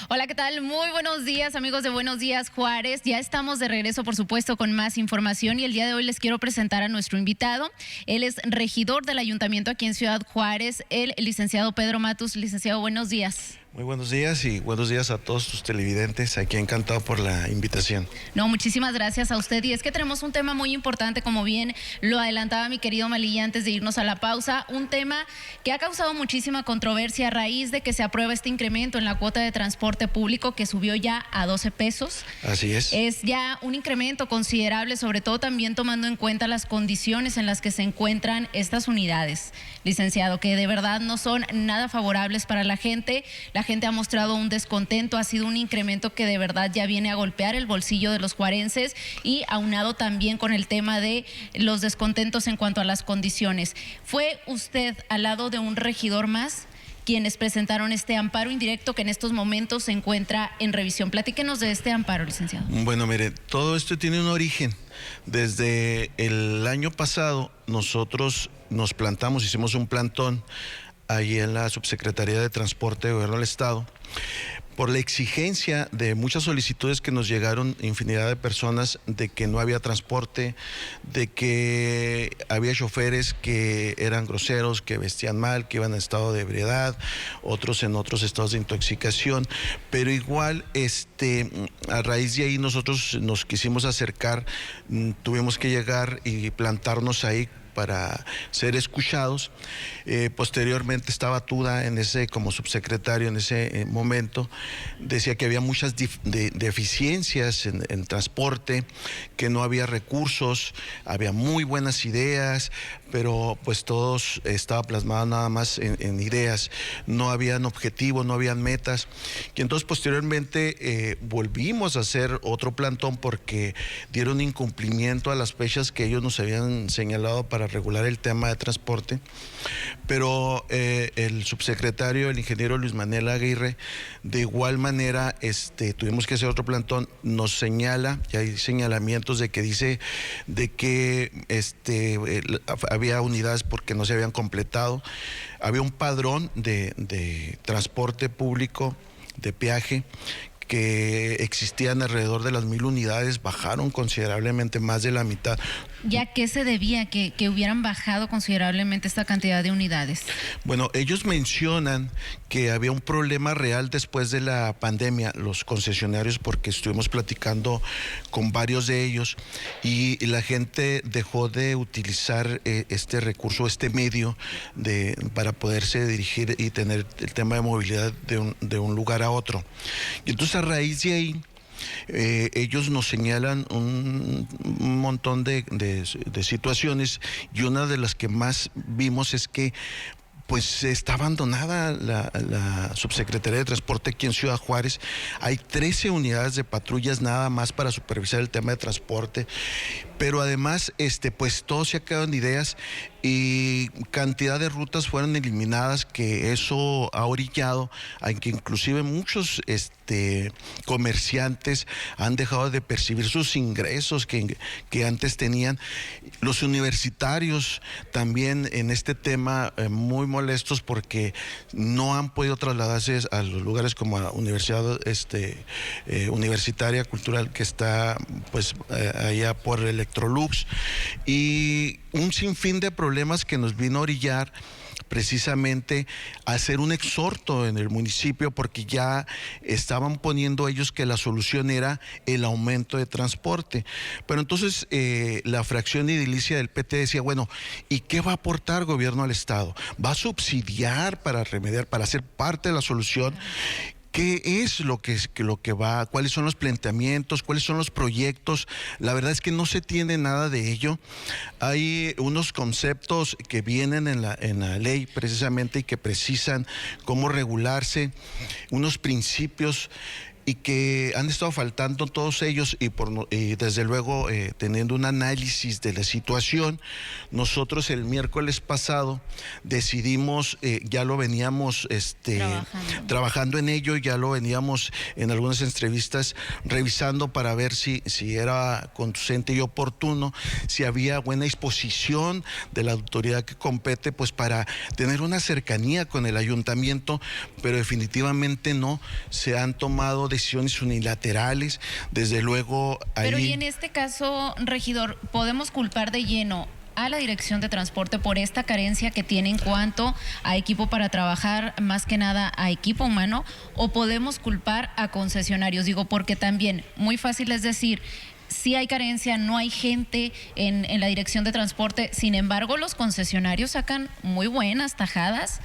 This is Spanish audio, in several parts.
Hola, ¿qué tal? Muy buenos días, amigos de Buenos Días Juárez. Ya estamos de regreso, por supuesto, con más información y el día de hoy les quiero presentar a nuestro invitado. Él es regidor del ayuntamiento aquí en Ciudad Juárez, el licenciado Pedro Matus. Licenciado, buenos días. Muy buenos días y buenos días a todos tus televidentes. Aquí encantado por la invitación. No, muchísimas gracias a usted. Y es que tenemos un tema muy importante, como bien lo adelantaba mi querido Malilla antes de irnos a la pausa. Un tema que ha causado muchísima controversia a raíz de que se aprueba este incremento en la cuota de transporte público que subió ya a 12 pesos. Así es. Es ya un incremento considerable, sobre todo también tomando en cuenta las condiciones en las que se encuentran estas unidades, licenciado, que de verdad no son nada favorables para la gente. La gente ha mostrado un descontento, ha sido un incremento que de verdad ya viene a golpear el bolsillo de los juarenses y aunado también con el tema de los descontentos en cuanto a las condiciones. ¿Fue usted al lado de un regidor más quienes presentaron este amparo indirecto que en estos momentos se encuentra en revisión? Platíquenos de este amparo, licenciado. Bueno, mire, todo esto tiene un origen. Desde el año pasado nosotros nos plantamos, hicimos un plantón ahí en la Subsecretaría de Transporte de Gobierno del Estado, por la exigencia de muchas solicitudes que nos llegaron, infinidad de personas, de que no había transporte, de que había choferes que eran groseros, que vestían mal, que iban en estado de ebriedad, otros en otros estados de intoxicación, pero igual a raíz de ahí nosotros nos quisimos acercar, tuvimos que llegar y plantarnos ahí para ser escuchados. Posteriormente estaba Tuda como subsecretario en ese momento, decía que había muchas deficiencias en transporte, que no había recursos, había muy buenas ideas, pero pues todos estaba plasmado nada más en ideas, no habían objetivos, no habían metas. Y entonces posteriormente volvimos a hacer otro plantón porque dieron incumplimiento a las fechas que ellos nos habían señalado para regular el tema de transporte, pero el subsecretario, el ingeniero Luis Manuel Aguirre, de igual manera tuvimos que hacer otro plantón, nos señala, y hay señalamientos de que dice de que había unidades porque no se habían completado, había un padrón de transporte público de peaje que existían alrededor de las 1,000 unidades, bajaron considerablemente, más de la mitad. ¿Ya qué se debía que hubieran bajado considerablemente esta cantidad de unidades? Bueno, ellos mencionan que había un problema real después de la pandemia, los concesionarios, porque estuvimos platicando con varios de ellos y la gente dejó de utilizar este recurso, este medio para poderse dirigir y tener el tema de movilidad de un lugar a otro. Y entonces a raíz de ahí, ellos nos señalan un montón de situaciones y una de las que más vimos es que pues está abandonada la Subsecretaría de Transporte aquí en Ciudad Juárez. Hay 13 unidades de patrullas nada más para supervisar el tema de transporte, pero además pues todo se ha quedado en ideas y cantidad de rutas fueron eliminadas, que eso ha orillado a que inclusive muchos comerciantes han dejado de percibir sus ingresos que antes tenían. Los universitarios también en este tema muy molestos porque no han podido trasladarse a los lugares como la Universidad Universitaria Cultural, que está pues allá por Electrolux, y un sinfín de problemas que nos vino a orillar precisamente a hacer un exhorto en el municipio, porque ya estaban poniendo ellos que la solución era el aumento de transporte. Pero entonces la fracción edilicia del PT decía, bueno, ¿y qué va a aportar gobierno al Estado? ¿Va a subsidiar para remediar, para ser parte de la solución? ¿Qué es lo que va? ¿Cuáles son los planteamientos? ¿Cuáles son los proyectos? La verdad es que no se tiene nada de ello. Hay unos conceptos que vienen en la ley precisamente y que precisan cómo regularse, unos principios. y que han estado faltando todos ellos y desde luego teniendo un análisis de la situación, nosotros el miércoles pasado decidimos, ya lo veníamos trabajando en ello, ya lo veníamos en algunas entrevistas revisando para ver si era conducente y oportuno, si había buena disposición de la autoridad que compete, pues para tener una cercanía con el ayuntamiento, pero definitivamente no se han tomado decisiones unilaterales, desde luego ahí... Pero y en este caso, regidor, ¿podemos culpar de lleno a la Dirección de Transporte por esta carencia que tiene en cuanto a equipo para trabajar, más que nada a equipo humano, o podemos culpar a concesionarios? Digo, porque también muy fácil es decir, sí hay carencia, no hay gente en la Dirección de Transporte, sin embargo los concesionarios sacan muy buenas tajadas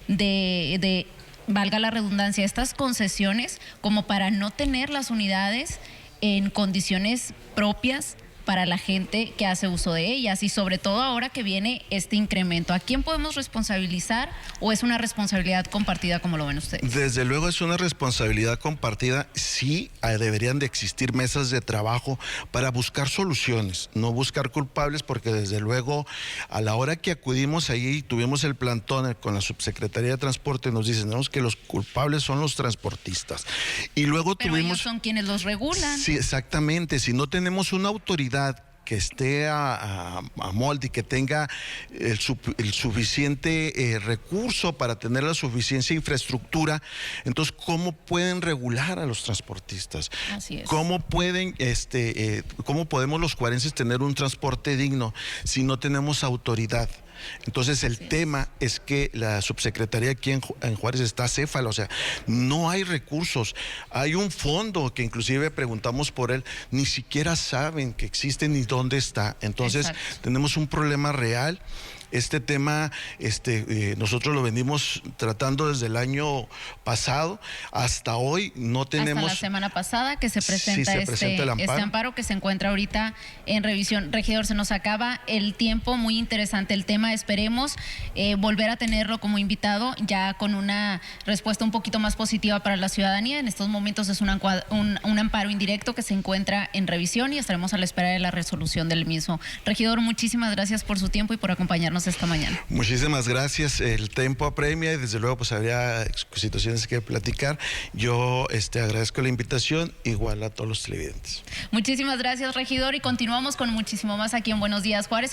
de valga la redundancia, estas concesiones como para no tener las unidades en condiciones propias para la gente que hace uso de ellas, y sobre todo ahora que viene este incremento. ¿A quién podemos responsabilizar o es una responsabilidad compartida como lo ven ustedes? Desde luego es una responsabilidad compartida. Sí, deberían de existir mesas de trabajo para buscar soluciones, no buscar culpables, porque desde luego a la hora que acudimos ahí, tuvimos el plantón con la Subsecretaría de Transporte, nos dicen que los culpables son los transportistas. Y luego Pero ellos son quienes los regulan. Sí, exactamente. Si no tenemos una autoridad que esté a molde y que tenga el suficiente recurso para tener la suficiente infraestructura, entonces ¿cómo pueden regular a los transportistas? Así es. ¿Cómo pueden, cómo podemos los juarenses tener un transporte digno si no tenemos autoridad? Entonces el tema es que la subsecretaría aquí en Juárez está acéfala, o sea, no hay recursos. Hay un fondo que inclusive preguntamos por él, ni siquiera saben que existe ni dónde está. Entonces tenemos un problema real. Este tema nosotros lo venimos tratando desde el año pasado hasta hoy, no tenemos... Hasta la semana pasada que se presenta, este amparo que se encuentra ahorita en revisión. Regidor, se nos acaba el tiempo, muy interesante el tema, esperemos volver a tenerlo como invitado ya con una respuesta un poquito más positiva para la ciudadanía. En estos momentos es un amparo indirecto que se encuentra en revisión y estaremos a la espera de la resolución del mismo. Regidor, muchísimas gracias por su tiempo y por acompañarnos esta mañana. Muchísimas gracias. El tiempo apremia y desde luego pues habría situaciones que platicar. Yo agradezco la invitación, igual a todos los televidentes. Muchísimas gracias, regidor, y continuamos con muchísimo más aquí en Buenos Días, Juárez.